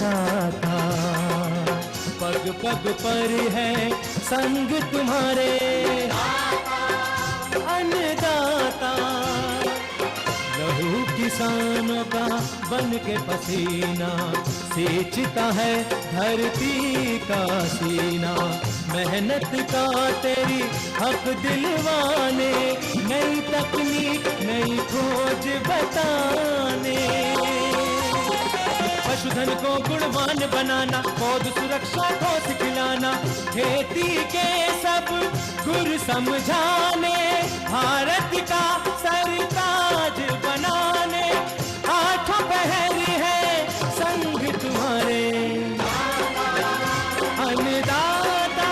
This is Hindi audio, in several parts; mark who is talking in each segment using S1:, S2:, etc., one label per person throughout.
S1: अन्नदाता, पग पग पर है संग तुम्हारे अन्नदाता। लहू किसानों का बन के पसीना सींचता है धरती का सीना। मेहनत का तेरी हक दिलवाने, नई तकनीक नई खोज बताने। पशुधन को गुणवान बनाना, पौध सुरक्षा को सिखलाना, खेती के सब गुर समझाने, भारत का सरताज बनाने। आठों पहर है संग तुम्हारे अन्नदाता,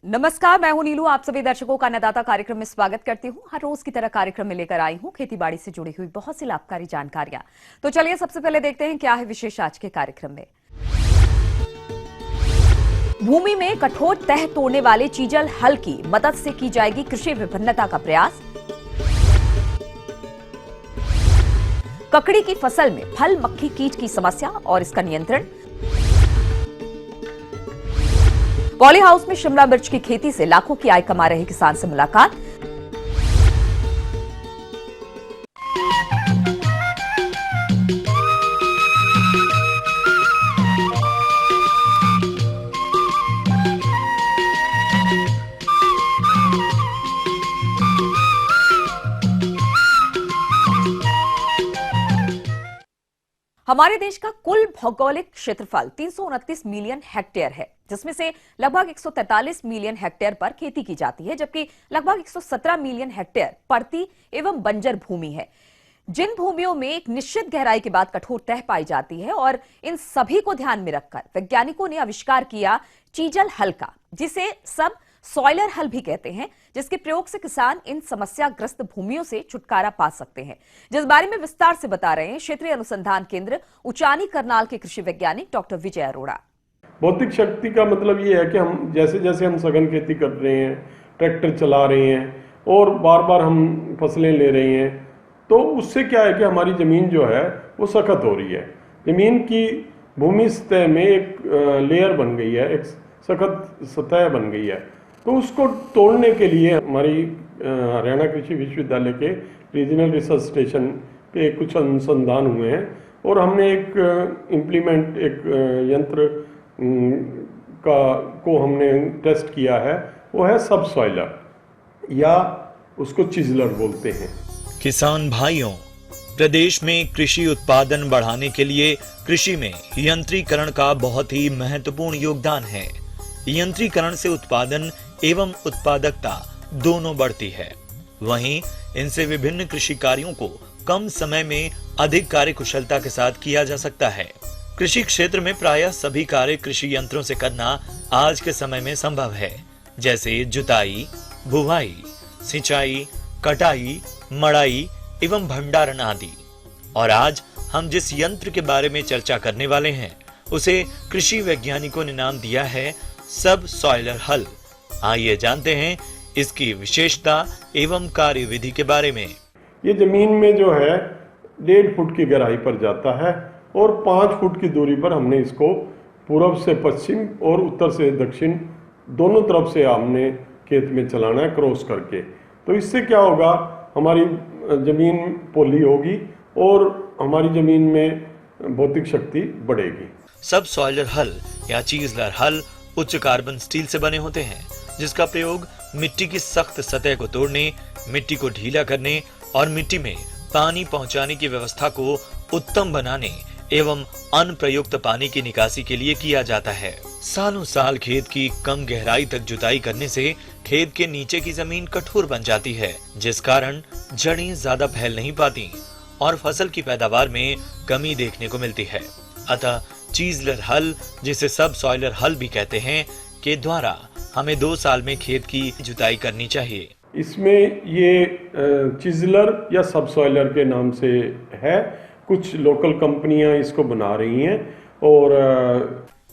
S2: नमस्कार, मैं हूं नीलू। आप सभी दर्शकों का अन्नदाता कार्यक्रम में स्वागत करती हूं। हर रोज की तरह कार्यक्रम में लेकर आई हूं खेतीबाड़ी से जुड़ी हुई बहुत सी लाभकारी जानकारियां। तो चलिए सबसे पहले देखते हैं क्या है विशेष आज के कार्यक्रम में। भूमि में कठोर तह तोड़ने वाले चीजल हल की मदद से की जाएगी कृषि विभिन्नता का प्रयास। ककड़ी की फसल में फल मक्खी कीट की समस्या और इसका नियंत्रण। पॉली हाउस में शिमला मिर्च की खेती से लाखों की आय कमा रहे किसान से मुलाकात। हमारे देश का कुल भौगोलिक क्षेत्रफल 329 मिलियन हेक्टेयर है, जिसमें से लगभग 143 मिलियन हेक्टेयर पर खेती की जाती है, जबकि लगभग 117 मिलियन हेक्टेयर पड़ती एवं बंजर भूमि है। जिन भूमियों में एक निश्चित गहराई के बाद कठोर तह पाई जाती है और इन सभी को ध्यान में रखकर वैज्ञानिकों ने आविष्कार किया चीजल हल का, जिसे सब सॉइलर हल भी कहते हैं, जिसके प्रयोग से किसान इन समस्याग्रस्त भूमियों से छुटकारा पा सकते हैं। जिस बारे में विस्तार से बता रहे हैं क्षेत्रीय अनुसंधान केंद्र उचानी करनाल के कृषि वैज्ञानिक डॉक्टर विजय अरोड़ा।
S3: भौतिक शक्ति का मतलब ये है कि हम जैसे जैसे हम सघन खेती कर रहे हैं, ट्रैक्टर चला रहे हैं और बार बार हम फसलें ले रहे हैं, तो उससे क्या है कि हमारी ज़मीन जो है वो सख्त हो रही है। ज़मीन की भूमि सतह में एक लेयर बन गई है, एक सख्त सतह बन गई है। तो उसको तोड़ने के लिए हमारी हरियाणा कृषि विश्वविद्यालय के रीजनल रिसर्च स्टेशन पे कुछ अनुसंधान हुए हैं और हमने एक यंत्र को हमने टेस्ट किया है। वो है सब सॉइलर या उसको चिजलर बोलते हैं।
S4: किसान भाइयों, प्रदेश में कृषि उत्पादन बढ़ाने के लिए कृषि में यंत्रीकरण का बहुत ही महत्वपूर्ण योगदान है। यंत्रीकरण से उत्पादन एवं उत्पादकता दोनों बढ़ती है। वहीं इनसे विभिन्न कृषि कार्यों को कम समय में अधिक कार्य कुशलता के साथ किया जा सकता है। कृषि क्षेत्र में प्रायः सभी कार्य कृषि यंत्रों से करना आज के समय में संभव है, जैसे जुताई, बुवाई, सिंचाई, कटाई, मड़ाई एवं भंडारण आदि। और आज हम जिस यंत्र के बारे में चर्चा करने वाले हैं, उसे कृषि वैज्ञानिकों ने नाम दिया है सब सॉइलर हल। आइए जानते हैं इसकी विशेषता एवं कार्यविधि के बारे में।
S3: ये जमीन में जो है 1.5 फुट की गहराई पर जाता है और 5 फुट की दूरी पर हमने इसको पूर्व से पश्चिम और उत्तर से दक्षिण दोनों तरफ से हमने खेत में चलाना है क्रॉस करके। तो इससे क्या होगा, हमारी जमीन पोली होगी और हमारी जमीन में भौतिक शक्ति बढ़ेगी।
S4: सब सॉइलर हल या चीजलर हल उच्च कार्बन स्टील से बने होते हैं, जिसका प्रयोग मिट्टी की सख्त सतह को तोड़ने, मिट्टी को ढीला करने और मिट्टी में पानी पहुंचाने की व्यवस्था को उत्तम बनाने एवं अनप्रयुक्त पानी की निकासी के लिए किया जाता है। सालों साल खेत की कम गहराई तक जुताई करने से खेत के नीचे की जमीन कठोर बन जाती है, जिस कारण जड़ें ज्यादा फैल नहीं पाती और फसल की पैदावार में कमी देखने को मिलती है। अतः चीजलर हल, जिसे सब सॉइलर हल भी कहते हैं, के द्वारा हमें 2 साल में खेत की जुताई करनी चाहिए।
S3: इसमें ये चिजलर या सब सॉइलर के नाम से है। कुछ लोकल कंपनियां इसको बना रही हैं और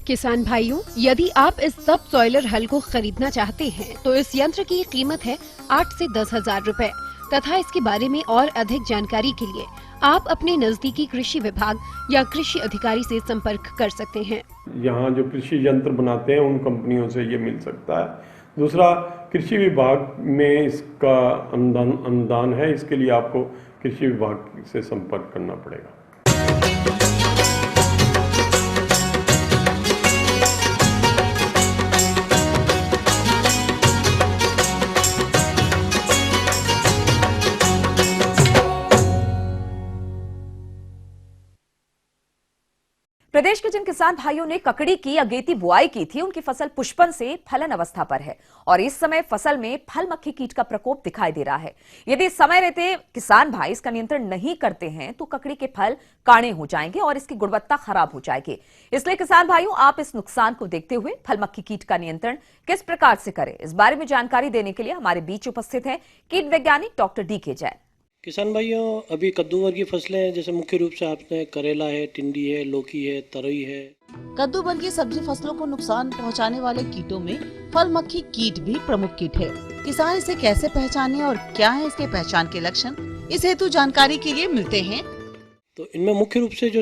S5: किसान भाइयों, यदि आप इस सब सॉइलर हल को खरीदना चाहते हैं तो इस यंत्र की कीमत है 8 से 10 हजार रूपए तथा इसके बारे में और अधिक जानकारी के लिए आप अपने नजदीकी कृषि विभाग या कृषि अधिकारी से संपर्क कर सकते हैं।
S3: यहाँ जो कृषि यंत्र बनाते हैं उन कंपनियों से ये मिल सकता है। दूसरा, कृषि विभाग में इसका अनुदान है, इसके लिए आपको कृषि विभाग से संपर्क करना पड़ेगा।
S2: प्रदेश के जिन किसान भाइयों ने ककड़ी की अगेती बुआई की थी, उनकी फसल पुष्पन से फलन अवस्था पर है और इस समय फसल में फल मक्खी कीट का प्रकोप दिखाई दे रहा है। यदि समय रहते किसान भाई इसका नियंत्रण नहीं करते हैं तो ककड़ी के फल काणे हो जाएंगे और इसकी गुणवत्ता खराब हो जाएगी। इसलिए किसान भाइयों, आप इस नुकसान को देखते हुए फल मक्खी कीट का नियंत्रण किस प्रकार से करें, इस बारे में जानकारी देने के लिए हमारे बीच उपस्थित हैं कीट वैज्ञानिक डॉक्टर डी.के. जैन।
S6: किसान भाइयों, अभी कद्दू वर्गीय फसलें जैसे मुख्य रूप से आपने करेला है, टिंडी है, लौकी है, तरोई है।
S7: कद्दू वर्गीय सब्जी फसलों को नुकसान पहुंचाने वाले कीटों में फल मक्खी कीट भी प्रमुख कीट है। किसान इसे कैसे पहचाने और क्या है इसके पहचान के लक्षण, इस हेतु जानकारी के लिए मिलते हैं।
S6: तो इनमें मुख्य रूप से जो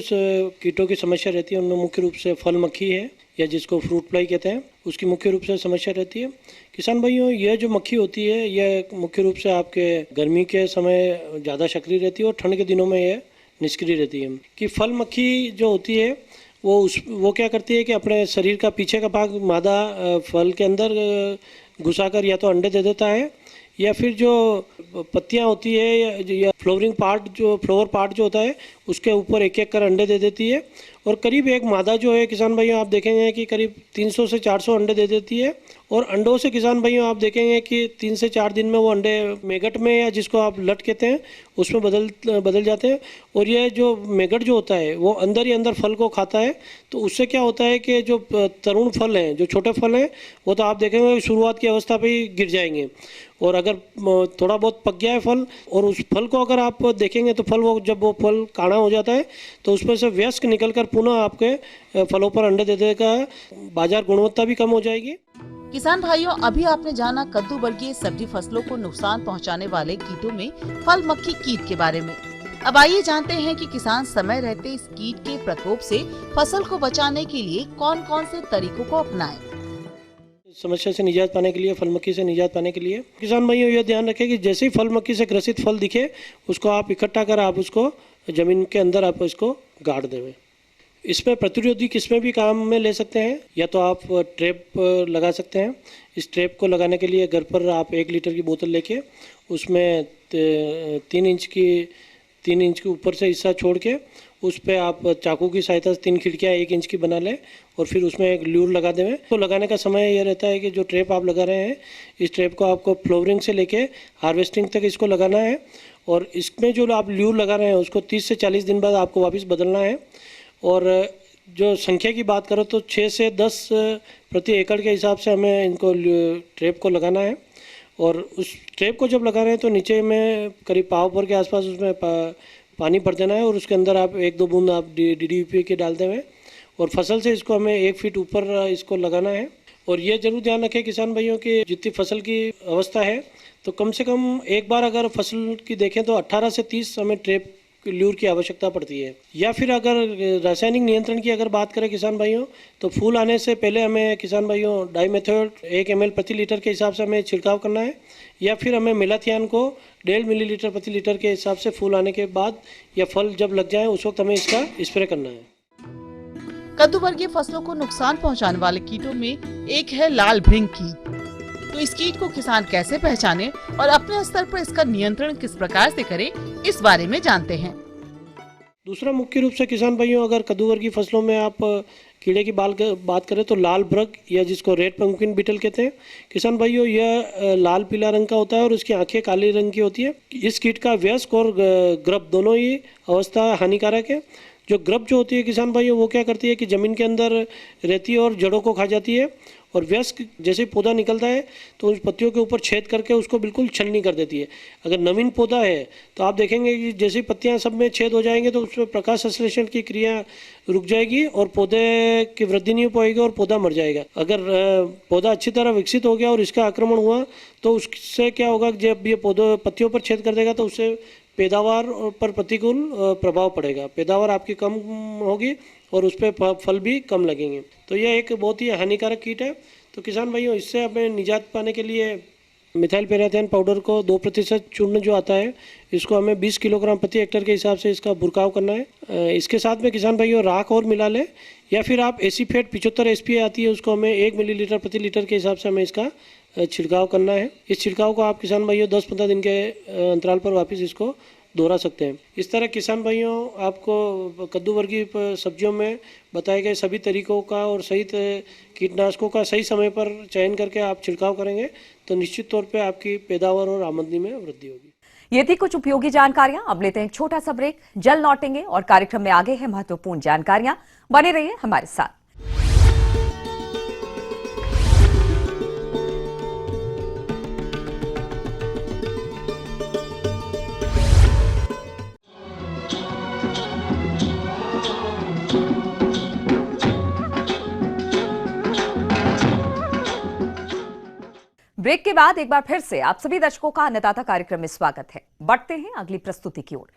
S6: कीटों की समस्या रहती है उनमें मुख्य रूप से फल मक्खी है या जिसको फ्रूट फ्लाई कहते हैं, उसकी मुख्य रूप से समस्या रहती है। किसान भाइयों, यह जो मक्खी होती है यह मुख्य रूप से आपके गर्मी के समय ज़्यादा सक्रिय रहती है और ठंड के दिनों में यह निष्क्रिय रहती है। कि फल मक्खी जो होती है वो क्या करती है कि अपने शरीर का पीछे का भाग मादा फल के अंदर घुसाकर या तो अंडे दे देता है या फिर जो पत्तियां होती है या फ्लोवर पार्ट जो होता है उसके ऊपर एक एक कर अंडे दे देती है और करीब एक मादा जो है किसान भाइयों आप देखेंगे कि करीब 300 से 400 अंडे दे देती है और अंडों से किसान भाइयों आप देखेंगे कि 3 से 4 दिन में वो अंडे मेगट में या जिसको आप लट कहते हैं उसमें बदल जाते हैं और ये जो मेगट जो होता है वो अंदर ही अंदर फल को खाता है। तो उससे क्या होता है कि जो तरुण फल हैं, जो छोटे फल हैं, वो तो आप देखेंगे शुरुआत की अवस्था पे ही गिर जाएंगे और अगर थोड़ा बहुत पक गया है फल और उस फल को अगर आप देखेंगे तो जब वो फल काढ़ा हो जाता है तो उसमें से वयस्क निकलकर पुनः आपके फलों पर अंडे दे देगा, बाजार गुणवत्ता भी कम हो जाएगी।
S7: किसान भाइयों, अभी आपने जाना कद्दू वर्गीय सब्जी फसलों को नुकसान पहुंचाने वाले कीटों में फल मक्खी कीट के बारे में। अब आइए जानते हैं कि किसान समय रहते इस कीट के प्रकोप से फसल को बचाने के लिए कौन कौन से तरीकों को अपनाएं।
S6: समस्या से निजात पाने के लिए, फल मक्खी से निजात पाने के लिए किसान भाइयों यह ध्यान रखें कि जैसे ही फल मक्खी से ग्रसित फल दिखे उसको आप इकट्ठा कर आप उसको जमीन के अंदर आप इसको गाड़ देवें। इसमें प्रतिरोधी किस्में भी काम में ले सकते हैं, या तो आप ट्रैप लगा सकते हैं। इस ट्रैप को लगाने के लिए घर पर आप 1 लीटर की बोतल लेके उसमें 3 इंच के ऊपर से हिस्सा छोड़ के उस पर आप चाकू की सहायता से 3 खिड़कियाँ 1 इंच की बना लें और फिर उसमें एक ल्यूर लगा दें। तो लगाने का समय यह रहता है कि जो ट्रैप आप लगा रहे हैं इस ट्रैप को आपको फ्लावरिंग से लेके हार्वेस्टिंग तक इसको लगाना है और इसमें जो आप ल्यूर लगा रहे हैं उसको 30 से 40 दिन बाद आपको वापस बदलना है। और जो संख्या की बात करो तो 6 से 10 प्रति एकड़ के हिसाब से हमें इनको ट्रैप को लगाना है और उस ट्रैप को जब लगा रहे हैं तो नीचे में करीब पाव भर के आसपास उसमें पानी भर देना है और उसके अंदर आप 1-2 बूंद आप DDP के डाल दें और फसल से इसको हमें 1 फीट ऊपर इसको लगाना है। और ये जरूर ध्यान रखें किसान भाइयों की जितनी फसल की अवस्था है तो कम से कम एक बार अगर फसल की देखें तो 18 से 30 हमें ट्रैप ल्यूर की आवश्यकता पड़ती है। या फिर अगर रासायनिक नियंत्रण की अगर बात करें किसान भाइयों तो फूल आने से पहले हमें किसान भाइयों डाइमेथोएट 1 ml प्रति लीटर के हिसाब से हमें छिड़काव करना है या फिर हमें मेलाथियान को 1.5 मिलीलीटर प्रति लीटर के हिसाब से फूल आने के बाद या फल जब लग जाए उस वक्त हमें इसका स्प्रे करना है।
S7: कद्दू वर्गीय फसलों को नुकसान पहुंचाने वाले कीटों में एक है लाल भृंग कीट। तो इस कीट को किसान कैसे पहचाने और अपने स्तर पर इसका नियंत्रण किस प्रकार से करे, इस बारे में जानते हैं।
S6: दूसरा मुख्य रूप से किसान भाइयों अगर कद्दू वर्गीय फसलों में आप कीड़े की बात करें तो लाल भ्रग या जिसको रेड पंपकिन बीटल कहते हैं किसान भाइयों, यह लाल पीला रंग का होता है और उसकी आंखें काले रंग की होती है। इस कीट का वयस्क और गर्भ दोनों ही अवस्था हानिकारक है। जो गर्भ जो होती है किसान भाइयों वो क्या करती है कि ज़मीन के अंदर रहती है और जड़ों को खा जाती है और वयस्क जैसे ही पौधा निकलता है तो उस पत्तियों के ऊपर छेद करके उसको बिल्कुल छलनी कर देती है। अगर नवीन पौधा है तो आप देखेंगे कि जैसे ही पत्तियां सब में छेद हो जाएंगे तो उसमें प्रकाश संश्लेषण की क्रिया रुक जाएगी और पौधे की वृद्धि नहीं हो पाएगी और पौधा मर जाएगा। अगर पौधा अच्छी तरह विकसित हो गया और इसका आक्रमण हुआ तो उससे क्या होगा, जब ये पौधों पत्तियों पर छेद कर देगा तो उससे पैदावार पर प्रतिकूल प्रभाव पड़ेगा। पैदावार आपकी कम होगी और उस पर फल भी कम लगेंगे। तो यह एक बहुत ही हानिकारक कीट है। तो किसान भाइयों, इससे हमें निजात पाने के लिए मिथाइल पैराथियन पाउडर को 2% चूर्ण जो आता है, इसको हमें 20 किलोग्राम प्रति हेक्टेयर के हिसाब से इसका बुरकाव करना है। इसके साथ में किसान भाइयों राख और मिला ले, या फिर आप एसीफेट 75 SPA आती है, उसको हमें 1 मिलीलीटर प्रति लीटर के हिसाब से हमें इसका छिड़काव करना है। इस छिड़काव को आप किसान भाइयों 10-15 दिन के अंतराल पर वापस इसको दोहरा सकते हैं। इस तरह किसान भाइयों, आपको कद्दू वर्गीय सब्जियों में बताए गए सभी तरीकों का और सही कीटनाशकों का सही समय पर चयन करके आप छिड़काव करेंगे तो निश्चित तौर पे आपकी पैदावार और आमदनी में वृद्धि होगी।
S2: ये थी कुछ उपयोगी जानकारियां। अब लेते हैं एक छोटा सा ब्रेक, जल्द लौटेंगे और कार्यक्रम में आगे हैं महत्वपूर्ण जानकारियां। बने रहिए हमारे साथ। ब्रेक के बाद एक बार फिर से आप सभी दर्शकों का अन्नदाता कार्यक्रम में स्वागत है। बढ़ते हैं अगली प्रस्तुति की ओर।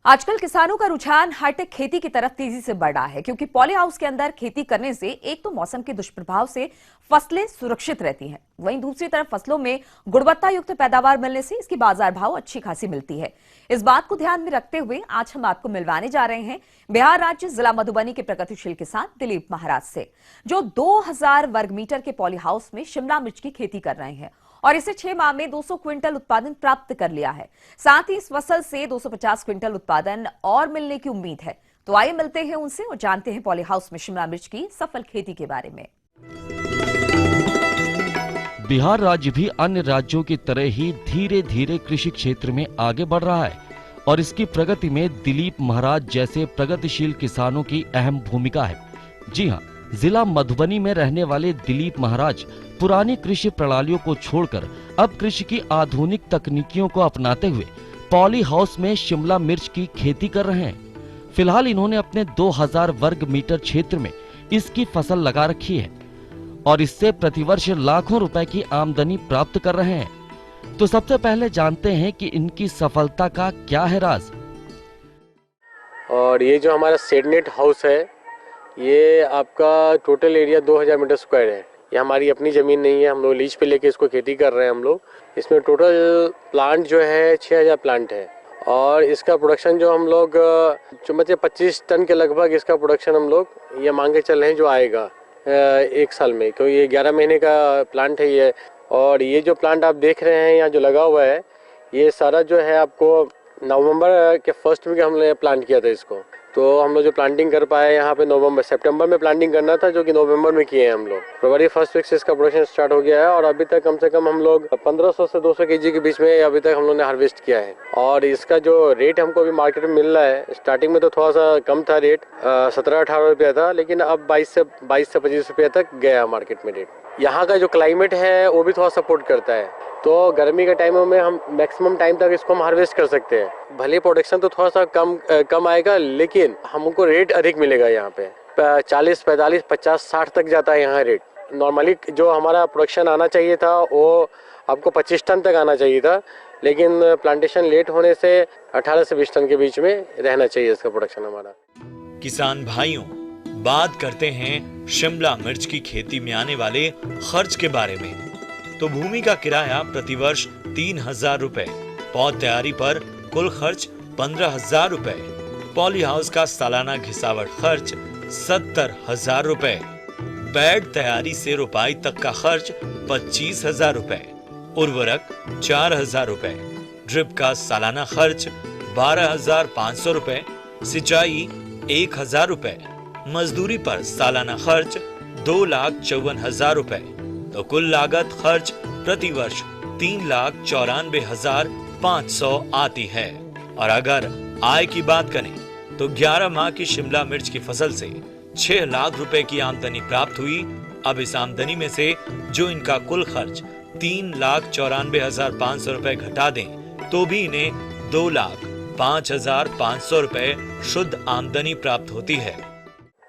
S2: आजकल किसानों का रुझान हाईटेक खेती की तरफ तेजी से बढ़ रहा है, क्योंकि पॉली हाउस के अंदर खेती करने से एक तो मौसम के दुष्प्रभाव से फसलें सुरक्षित रहती हैं, वहीं दूसरी तरफ फसलों में गुणवत्ता युक्त पैदावार मिलने से इसकी बाजार भाव अच्छी खासी मिलती है। इस बात को ध्यान में रखते हुए आज हम आपको मिलवाने जा रहे हैं बिहार राज्य जिला मधुबनी के प्रगतिशील किसान दिलीप महाराज से, जो 2000 वर्ग मीटर के पॉली हाउस में शिमला मिर्च की खेती कर रहे हैं और इसे 6 माह में 200 क्विंटल उत्पादन प्राप्त कर लिया है। साथ ही इस फसल से 250 क्विंटल उत्पादन और मिलने की उम्मीद है। तो आइए मिलते हैं उनसे और जानते हैं पॉली हाउस में शिमला मिर्च की सफल खेती के बारे में।
S8: बिहार राज्य भी अन्य राज्यों की तरह ही धीरे धीरे कृषि क्षेत्र में आगे बढ़ रहा है और इसकी प्रगति में दिलीप महाराज जैसे प्रगतिशील किसानों की अहम भूमिका है। जी हाँ, जिला मधुबनी में रहने वाले दिलीप महाराज पुरानी कृषि प्रणालियों को छोड़कर अब कृषि की आधुनिक तकनीकियों को अपनाते हुए पॉली हाउस में शिमला मिर्च की खेती कर रहे हैं। फिलहाल इन्होंने अपने 2000 वर्ग मीटर क्षेत्र में इसकी फसल लगा रखी है और इससे प्रतिवर्ष लाखों रुपए की आमदनी प्राप्त कर रहे हैं। तो सबसे पहले जानते हैं कि इनकी सफलता का क्या है राज।
S9: और ये जो हमारा सेडनेट हाउस है, ये आपका टोटल एरिया 2000 मीटर स्क्वायर है। ये हमारी अपनी ज़मीन नहीं है, हम लोग लीज पे लेके इसको खेती कर रहे हैं हम लोग। इसमें टोटल प्लांट जो है 6000 प्लांट है और इसका प्रोडक्शन जो हम लोग जो मतलब 25 टन के लगभग इसका प्रोडक्शन हम लोग ये मांग के चल रहे हैं जो आएगा 1 साल में, क्योंकि ये 11 महीने का प्लांट है ये। और ये जो प्लांट आप देख रहे हैं यहाँ जो लगा हुआ है, ये सारा जो है आपको नवंबर के फर्स्ट वीक हमने प्लांट किया था इसको। तो हम लोग जो प्लांटिंग कर पाए यहाँ पे सितंबर में प्लांटिंग करना था, जो कि नवंबर में किए हैं हम लोग। फरवरी फर्स्ट वीक से इसका प्रोडक्शन स्टार्ट हो गया है और अभी तक कम से कम हम लोग 1500 से 200 केजी के बीच में अभी तक हम लोग ने हार्वेस्ट किया है। और इसका जो रेट हमको अभी मार्केट में मिल रहा है, स्टार्टिंग में तो थोड़ा सा कम था रेट, 17-18 रुपया था, लेकिन अब 22 से 25 रुपया तक गया मार्केट में रेट। यहाँ का जो क्लाइमेट है वो भी थोड़ा सपोर्ट करता है, तो गर्मी के टाइमों में हम मैक्सिमम टाइम तक इसको हम हार्वेस्ट कर सकते हैं। भले प्रोडक्शन तो थोड़ा सा कम आएगा, लेकिन हमको रेट अधिक मिलेगा। यहाँ पे 40, 45, 50, 60 तक जाता है यहाँ रेट। नॉर्मली जो हमारा प्रोडक्शन आना चाहिए था वो आपको 25 टन तक आना चाहिए था, लेकिन प्लांटेशन लेट होने से 18 से 20 टन के बीच में रहना चाहिए इसका प्रोडक्शन हमारा।
S4: किसान भाइयों, बात करते हैं शिमला मिर्च की खेती में आने वाले खर्च के बारे में। तो भूमि का किराया प्रतिवर्ष 3000 रुपए, पौध तैयारी पर कुल खर्च 15000 रुपए, पॉली हाउस का सालाना घिसावट खर्च 70000 रुपए, बेड तैयारी से रोपाई तक का खर्च 25000 रुपए, उर्वरक 4000 रुपए, ड्रिप का सालाना खर्च 12500 रुपए, सिंचाई 1000 रुपए, मजदूरी पर सालाना खर्च 2,54,000 रुपए, तो कुल लागत खर्च प्रति वर्ष 3,94,500 आती है। और अगर आय की बात करें तो 11 माह की शिमला मिर्च की फसल से 6 लाख रुपए की आमदनी प्राप्त हुई। अब इस आमदनी में से जो इनका कुल खर्च 3,94,500 रुपए घटा दें तो भी इन्हें 2,05,500 रुपए शुद्ध आमदनी प्राप्त होती है।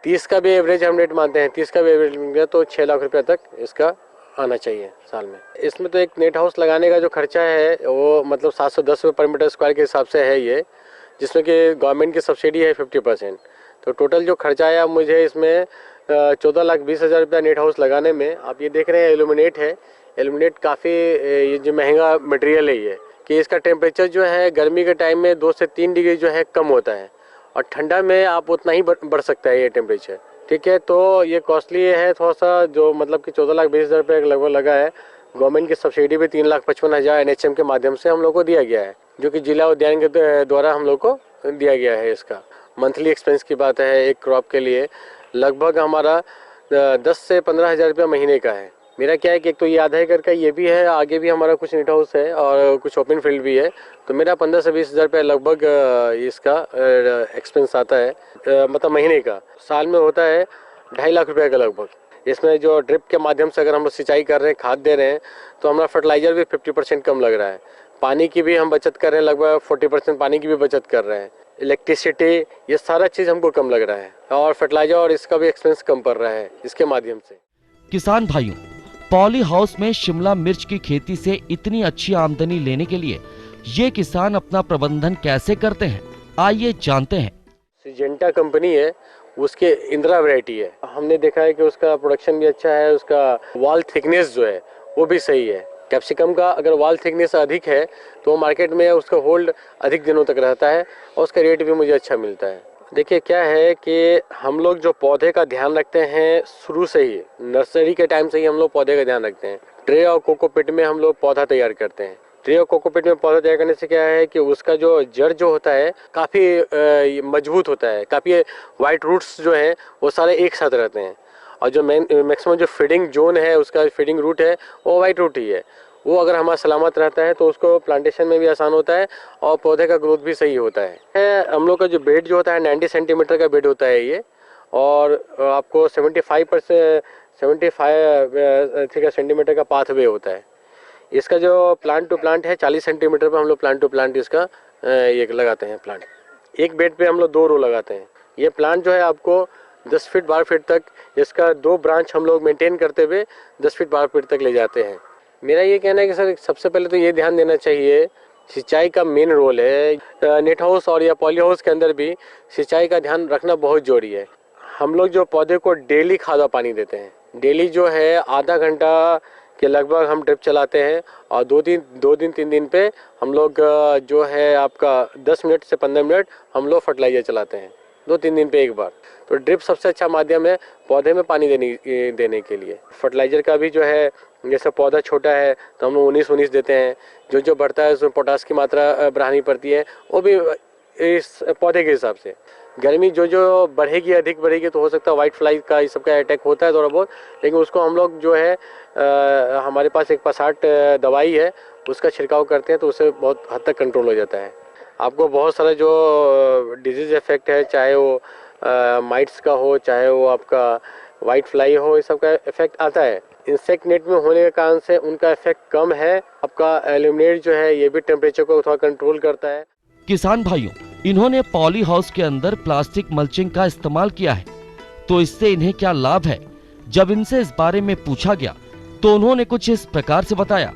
S9: 30 का भी एवरेज हम रेट मानते हैं, 30 का भी एवरेज मिल तो 6 लाख रुपए तक इसका आना चाहिए साल में। इसमें तो एक नेट हाउस लगाने का जो खर्चा है वो मतलब 710 रुपये पर मीटर स्क्वायर के हिसाब से है ये, जिसमें कि गवर्नमेंट की सब्सिडी है 50%। तो टोटल जो खर्चा आया मुझे इसमें 14,20,000 रुपया नेट हाउस लगाने में। आप ये देख रहे हैं एल्यूमिनेट है, एल्यूमिनेट काफ़ी ये जो महंगा मटेरियल है ये, कि इसका टेम्परेचर जो है गर्मी के टाइम में 2 से 3 डिग्री जो है कम होता है और ठंडा में आप उतना ही बढ़ सकता है ये टेम्परेचर। ठीक है, तो ये कॉस्टली है थोड़ा सा, जो मतलब कि 14,20,000 रुपये लगभग लगा है। गवर्नमेंट की सब्सिडी भी 3,55,000 NHM के माध्यम से हम लोग को दिया गया है, जो कि जिला उद्यान के द्वारा हम लोग को दिया गया है। इसका मंथली एक्सपेंस की बात है, एक क्रॉप के लिए लगभग हमारा 10 से 15,000 रुपया महीने का है। मेरा क्या है कि एक तो ये आधा एकड़ का ये भी है, आगे भी हमारा कुछ नेट हाउस है और कुछ ओपन फील्ड भी है, तो मेरा 15 से 20,000 रुपये लगभग इसका एक्सपेंस आता है, मतलब महीने का। साल में होता है 2.5 लाख रुपये का लगभग। इसमें जो ड्रिप के माध्यम से अगर हम सिंचाई कर रहे हैं, खाद दे रहे हैं, तो हमारा फर्टिलाइजर भी 50% कम लग रहा है। पानी की भी हम बचत कर रहे हैं, लगभग 40% पानी की भी बचत कर रहे हैं। इलेक्ट्रिसिटी, ये सारा चीज़ हमको कम लग रहा है और फर्टिलाइजर और इसका भी एक्सपेंस कम पड़ रहा है इसके माध्यम से।
S8: किसान भाइयों, पॉली हाउस में शिमला मिर्च की खेती से इतनी अच्छी आमदनी लेने के लिए ये किसान अपना प्रबंधन कैसे करते हैं, आइए जानते हैं।
S9: सिजेंटा कंपनी है, उसके इंदिरा वैरायटी है। हमने देखा है कि उसका प्रोडक्शन भी अच्छा है, उसका वॉल थिकनेस जो है वो भी सही है। कैप्सिकम का अगर वॉल थिकनेस अधिक है तो मार्केट में उसका होल्ड अधिक दिनों तक रहता है और उसका रेट भी मुझे अच्छा मिलता है। देखिए क्या है कि हम लोग जो पौधे का ध्यान रखते हैं शुरू से ही, नर्सरी के टाइम से ही हम लोग पौधे का ध्यान रखते हैं। ट्रे और कोकोपिट में हम लोग पौधा तैयार करते हैं। ट्रे और कोकोपिट में पौधा तैयार करने से क्या है कि उसका जो जड़ जो होता है काफ़ी मजबूत होता है, काफ़ी वाइट रूट्स जो हैं वो सारे एक साथ रहते हैं और जो मैक्सिमम जो फीडिंग जोन है, उसका फीडिंग रूट है वो वाइट रूट ही है। वो अगर हमारा सलामत रहता है तो उसको प्लांटेशन में भी आसान होता है और पौधे का ग्रोथ भी सही होता है। हम लोग का जो बेड जो होता है 90 सेंटीमीटर का बेड होता है ये, और आपको 75 सेंटीमीटर का पाथवे होता है। इसका जो प्लांट टू प्लांट है 40 सेंटीमीटर पर हम लोग प्लांट टू प्लांट इसका ये लगाते हैं प्लांट। एक बेड पे हम लोग 2 रो लगाते हैं। ये प्लांट जो है आपको 10 फीट 12 फीट तक, इसका 2 ब्रांच हम लोग मेंटेन करते हुए 10 फीट 12 फीट तक ले जाते हैं। मेरा ये कहना है कि सर सबसे पहले तो ये ध्यान देना चाहिए, सिंचाई का मेन रोल है। नेट हाउस और या पॉली हाउस के अंदर भी सिंचाई का ध्यान रखना बहुत जरूरी है। हम लोग जो पौधे को डेली खाद और पानी देते हैं, डेली जो है आधा घंटा के लगभग हम ड्रिप चलाते हैं और 2 दिन 3 दिन पे हम लोग जो है आपका 10 मिनट से 15 मिनट हम लोग फर्टिलाइजर चलाते हैं, 2-3 दिन पे एक बार। तो ड्रिप सबसे अच्छा माध्यम है पौधे में पानी देने के लिए। फर्टिलाइजर का भी जो है, जैसे पौधा छोटा है तो हम लोग 19-19 देते हैं, जो बढ़ता है उसमें पोटास की मात्रा बढ़ानी पड़ती है, वो भी इस पौधे के हिसाब से। गर्मी जो बढ़ेगी, अधिक बढ़ेगी तो हो सकता है वाइट फ्लाई का इस सब का अटैक होता है थोड़ा बहुत, लेकिन उसको हम लोग जो है हमारे पास एक 60 दवाई है, उसका छिड़काव करते हैं तो उससे बहुत हद तक कंट्रोल हो जाता है। आपको बहुत सारा जो डिजीज इफेक्ट है, चाहे वो माइट्स का हो, चाहे वो आपका वाइट फ्लाई हो, इस सब का इफेक्ट आता है। इंसेक्ट नेट में होने के कारण से उनका इफेक्ट कम है। आपका एल्यूमिनेट जो है ये भी टेम्परेचर को थोड़ा कंट्रोल करता है।
S8: किसान भाइयों, इन्होंने पॉली हाउस के अंदर प्लास्टिक मल्चिंग का इस्तेमाल किया है, तो इससे इन्हें क्या लाभ है? जब इनसे इस बारे में पूछा गया तो उन्होंने कुछ इस प्रकार से बताया।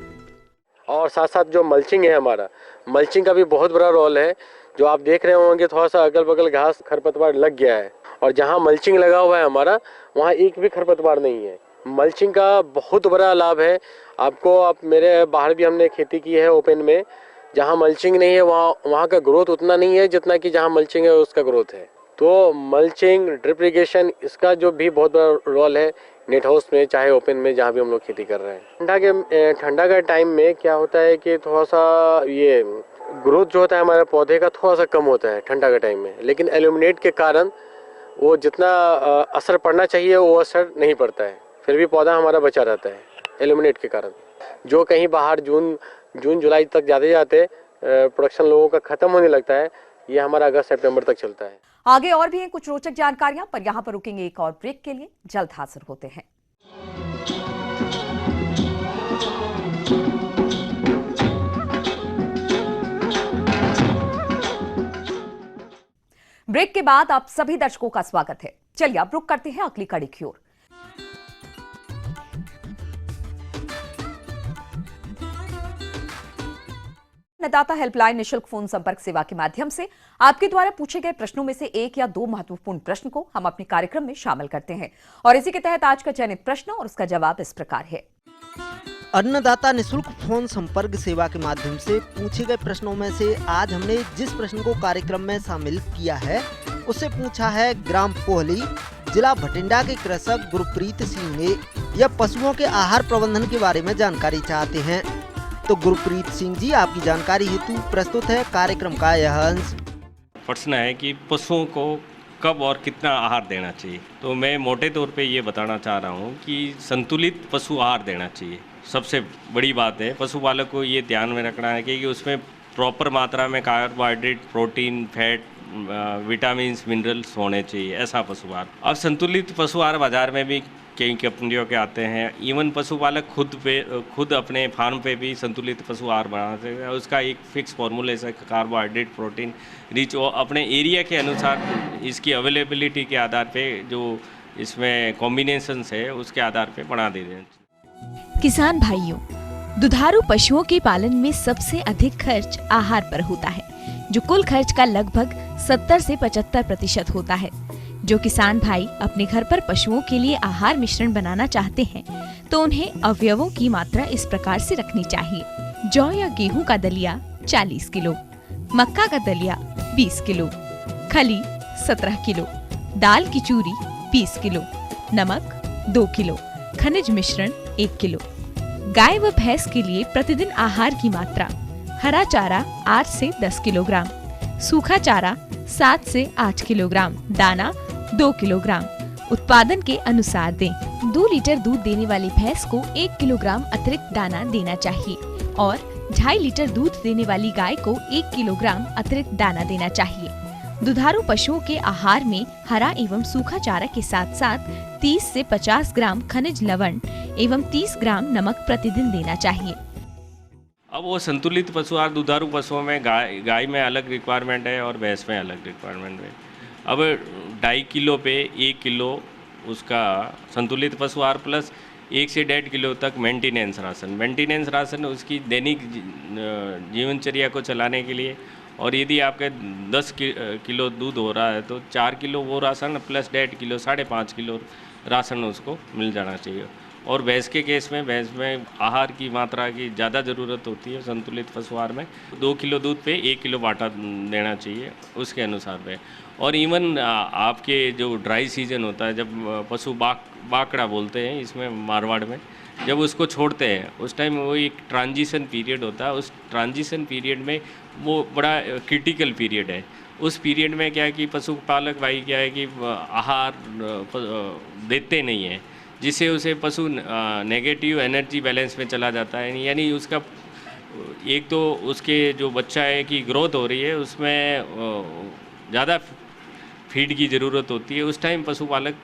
S9: और साथ साथ जो मल्चिंग है, हमारा मल्चिंग का भी बहुत बड़ा रोल है। जो आप देख रहे होंगे थोड़ा सा अगल बगल घास खरपतवार लग गया है, और जहाँ मल्चिंग लगा हुआ है हमारा, वहाँ एक भी खरपतवार नहीं है। मल्चिंग का बहुत बड़ा लाभ है आपको। आप मेरे बाहर भी हमने खेती की है ओपन में, जहाँ मल्चिंग नहीं है वहाँ का ग्रोथ उतना नहीं है जितना कि जहाँ मल्चिंग है उसका ग्रोथ है। तो मल्चिंग, ड्रिप इरिगेशन, इसका जो भी बहुत बड़ा रोल है नेट हाउस में, चाहे ओपन में, जहाँ भी हम लोग खेती कर रहे हैं। ठंडा का टाइम में क्या होता है कि थोड़ा सा ये ग्रोथ जो होता है हमारे पौधे का थोड़ा सा कम होता है ठंडा के टाइम में, लेकिन एल्यूमिनेट के कारण वो जितना असर पड़ना चाहिए वो असर नहीं पड़ता है, फिर भी पौधा हमारा बचा रहता है एल्यूमिनेट के कारण। जो कहीं बाहर जून जुलाई तक जाते प्रोडक्शन लोगों का खत्म होने लगता है, ये हमारा अगस्त सितंबर तक चलता है।
S2: आगे और भी हैं कुछ रोचक जानकारियां, पर यहां पर रुकेंगे एक और ब्रेक के लिए। जल्द हाजिर होते हैं। ब्रेक के बाद आप सभी दर्शकों का स्वागत है। चलिए अब रुक करते हैं अगली कड़ी की ओर। अन्नदाता हेल्पलाइन निशुल्क फोन संपर्क सेवा के माध्यम से आपके द्वारा पूछे गए प्रश्नों में से एक या दो महत्वपूर्ण प्रश्न को हम अपने कार्यक्रम में शामिल करते हैं और इसी के तहत आज का चयनित प्रश्न और उसका जवाब इस प्रकार है।
S10: अन्नदाता निशुल्क फोन संपर्क सेवा के माध्यम से पूछे गए प्रश्नों में से आज हमने जिस प्रश्न को कार्यक्रम में शामिल किया है उससे पूछा है ग्राम पोहली, जिला भटिंडा के कृषक गुरप्रीत सिंह ने। यह पशुओं के आहार प्रबंधन के बारे में जानकारी चाहते हैं। तो गुरप्रीत सिंह जी, आपकी जानकारी हेतु प्रस्तुत है कार्यक्रम का यह अंश।
S11: प्रश्न है कि पशुओं को कब और कितना आहार देना चाहिए। तो मैं मोटे तौर पे ये बताना चाह रहा हूँ कि संतुलित पशु आहार देना चाहिए। सबसे बड़ी बात है पशुपालक को ये ध्यान में रखना है कि उसमें प्रॉपर मात्रा में carbohydrate, protein, fat, vitamins, minerals होने चाहिए, ऐसा पशु आहार। अब संतुलित पशु आहार बाजार में भी कई कंपनियों के आते हैं। इवन पशुपालक खुद अपने फार्म पे भी संतुलित पशु आहार बनाते हैं। उसका एक फिक्स फॉर्मूला है, कार्बोहाइड्रेट, प्रोटीन रिच, और अपने एरिया के अनुसार इसकी अवेलेबिलिटी के आधार पे जो इसमें कॉम्बिनेशंस है उसके आधार पे बना देते हैं।
S12: किसान भाइयों, दुधारू पशुओं के पालन में सबसे अधिक खर्च आहार पर होता है, जो कुल खर्च का लगभग 70 से 75% होता है। जो किसान भाई अपने घर पर पशुओं के लिए आहार मिश्रण बनाना चाहते हैं तो उन्हें अवयवों की मात्रा इस प्रकार से रखनी चाहिए। जौ या गेहूं का दलिया 40 किलो, मक्का का दलिया 20 किलो, खली 17 किलो, दाल की चूरी 20 किलो, नमक 2 किलो, खनिज मिश्रण 1 किलो। गाय व भैंस के लिए प्रतिदिन आहार की मात्रा: हरा चारा 8 से 10 किलोग्राम, सूखा चारा 7 से 8 किलोग्राम, दाना 2 किलोग्राम। उत्पादन के अनुसार दें। 2 लीटर दूध देने वाली भैंस को 1 किलोग्राम अतिरिक्त दाना देना चाहिए और 2.5 लीटर दूध देने वाली गाय को 1 किलोग्राम अतिरिक्त दाना देना चाहिए। दुधारू पशुओं के आहार में हरा एवं सूखा चारा के साथ साथ 30 से 50 ग्राम खनिज लवण एवं 30 ग्राम नमक प्रतिदिन देना चाहिए।
S11: अब वो संतुलित पशु आहार दुधारू पशुओं में गाय में अलग रिक्वायरमेंट है और भैंस में अलग रिक्वायरमेंट है। अब 2.5 किलो पे 1 किलो उसका संतुलित पशु आहार प्लस 1 से 1.5 किलो तक मेंटेनेंस राशन उसकी दैनिक जीवनचर्या को चलाने के लिए। और यदि आपके 10 किलो दूध हो रहा है तो 4 किलो वो ration plus 1.5 kilo 5.5 kilo ration उसको मिल जाना चाहिए। और भैंस के केस में आहार की मात्रा की ज़्यादा ज़रूरत होती है संतुलित पशु आहार में। 2 किलो दूध पे 1 किलो बाटा देना चाहिए उसके अनुसार है। और इवन आपके जो ड्राई सीजन होता है, जब पशु बाकड़ा बोलते हैं इसमें मारवाड़ में, जब उसको छोड़ते हैं उस टाइम वो एक ट्रांजिशन पीरियड होता है। उस ट्रांजिशन पीरियड में वो बड़ा क्रिटिकल पीरियड है। उस पीरियड में क्या है कि पशुपालक भाई क्या है कि आहार देते नहीं हैं, जिससे उसे पशु नेगेटिव एनर्जी बैलेंस में चला जाता है। यानी उसका एक तो उसके जो बच्चा है की ग्रोथ हो रही है उसमें ज़्यादा फीड की ज़रूरत होती है, उस टाइम पशुपालक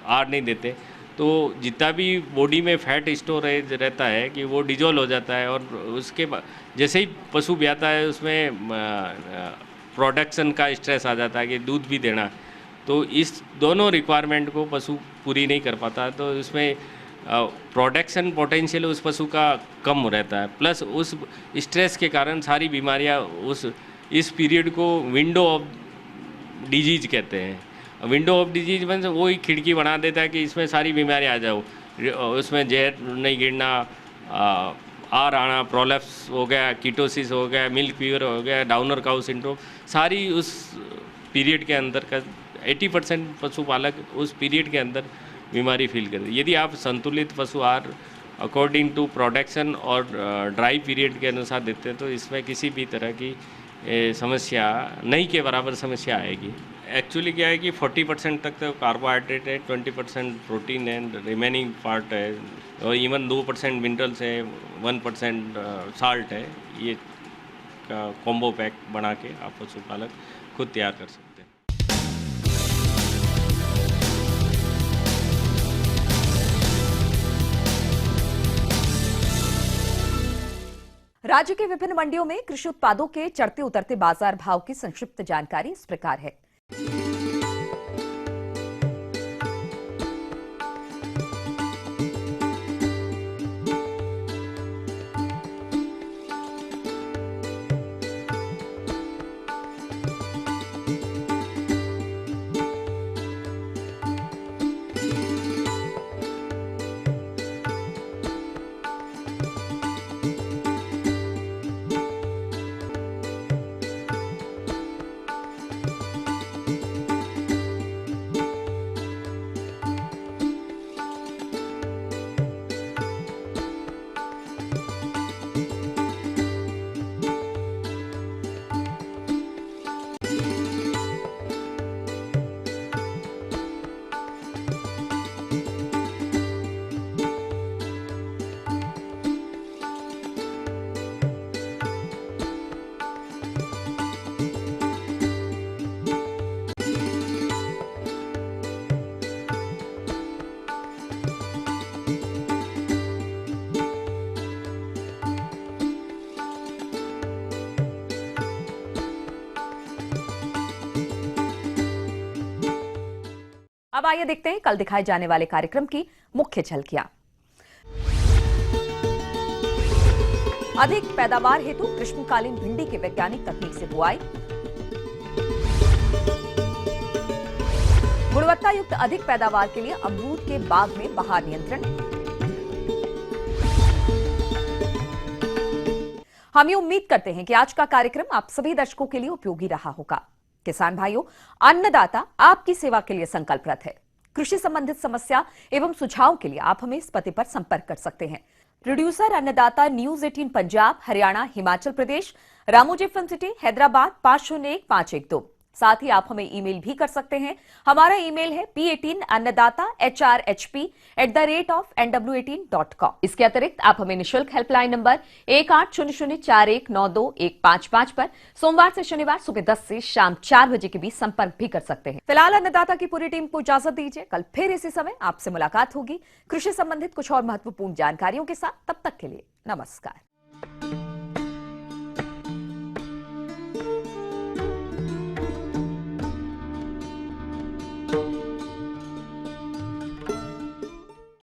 S11: आहार नहीं देते तो जितना भी बॉडी में फैट स्टोरेज रहता है कि वो डिजोल्व हो जाता है। और उसके जैसे ही पशु ब्याता है उसमें प्रोडक्शन का स्ट्रेस आ जाता है कि दूध भी देना, तो इस दोनों रिक्वायरमेंट को पशु पूरी नहीं कर पाता, तो इसमें प्रोडक्शन पोटेंशियल उस पशु का कम रहता है। प्लस उस स्ट्रेस के कारण सारी बीमारियां इस पीरियड को विंडो ऑफ डिजीज कहते हैं। विंडो ऑफ डिजीज में वो ही खिड़की बना देता है कि इसमें सारी बीमारियां आ जाओ, उसमें जहर नहीं गिरना, आर आना, प्रोलैप्स हो गया, कीटोसिस हो गया, मिल्क फीवर हो गया, डाउनर काउ सिंड्रोम, सारी उस पीरियड के अंदर का 80% पशुपालक उस पीरियड के अंदर बीमारी फील करते हैं। यदि आप संतुलित पशु आहार अकॉर्डिंग टू प्रोडक्शन और ड्राई पीरियड के अनुसार देते हैं तो इसमें किसी भी तरह की समस्या नहीं के बराबर समस्या आएगी। एक्चुअली क्या है कि 40% तक तो कार्बोहाइड्रेट है, 20% प्रोटीन है, रिमेनिंग पार्ट है, और इवन 2% मिनरल्स है, 1% साल्ट है। ये कॉम्बो पैक बना के आप पशुपालक खुद तैयार कर सकते हैं।
S2: राज्य के विभिन्न मंडियों में कृषि उत्पादों के चढ़ते उतरते बाजार भाव की संक्षिप्त जानकारी इस प्रकार है। अब आइए देखते हैं कल दिखाए जाने वाले कार्यक्रम की मुख्य झलकियां। अधिक पैदावार हेतु ग्रीष्मकालीन भिंडी की वैज्ञानिक तकनीक से बुआई, गुणवत्ता युक्त अधिक पैदावार के लिए अमरूद के बाग में बहार नियंत्रण। हम ये उम्मीद करते हैं कि आज का कार्यक्रम आप सभी दर्शकों के लिए उपयोगी रहा होगा। किसान भाइयों, अन्नदाता आपकी सेवा के लिए संकल्परत है। कृषि संबंधित समस्या एवं सुझाव के लिए आप हमें इस पते पर संपर्क कर सकते हैं। प्रोड्यूसर अन्नदाता, News 18 Punjab, Haryana, Himachal Pradesh, Ramoji film city, Hyderabad 501512। साथ ही आप हमें ईमेल भी कर सकते हैं। हमारा ईमेल है p18annadaata@nw18.com। इसके अतिरिक्त आप हमें निःशुल्क हेल्पलाइन नंबर 180041921555 पर सोमवार से शनिवार सुबह 10 से शाम 4 बजे के बीच संपर्क भी कर सकते हैं। फिलहाल अन्नदाता की पूरी टीम को इजाजत दीजिए। कल फिर इसी समय आपसे मुलाकात होगी कृषि संबंधित कुछ और महत्वपूर्ण जानकारियों के साथ। तब तक के लिए नमस्कार।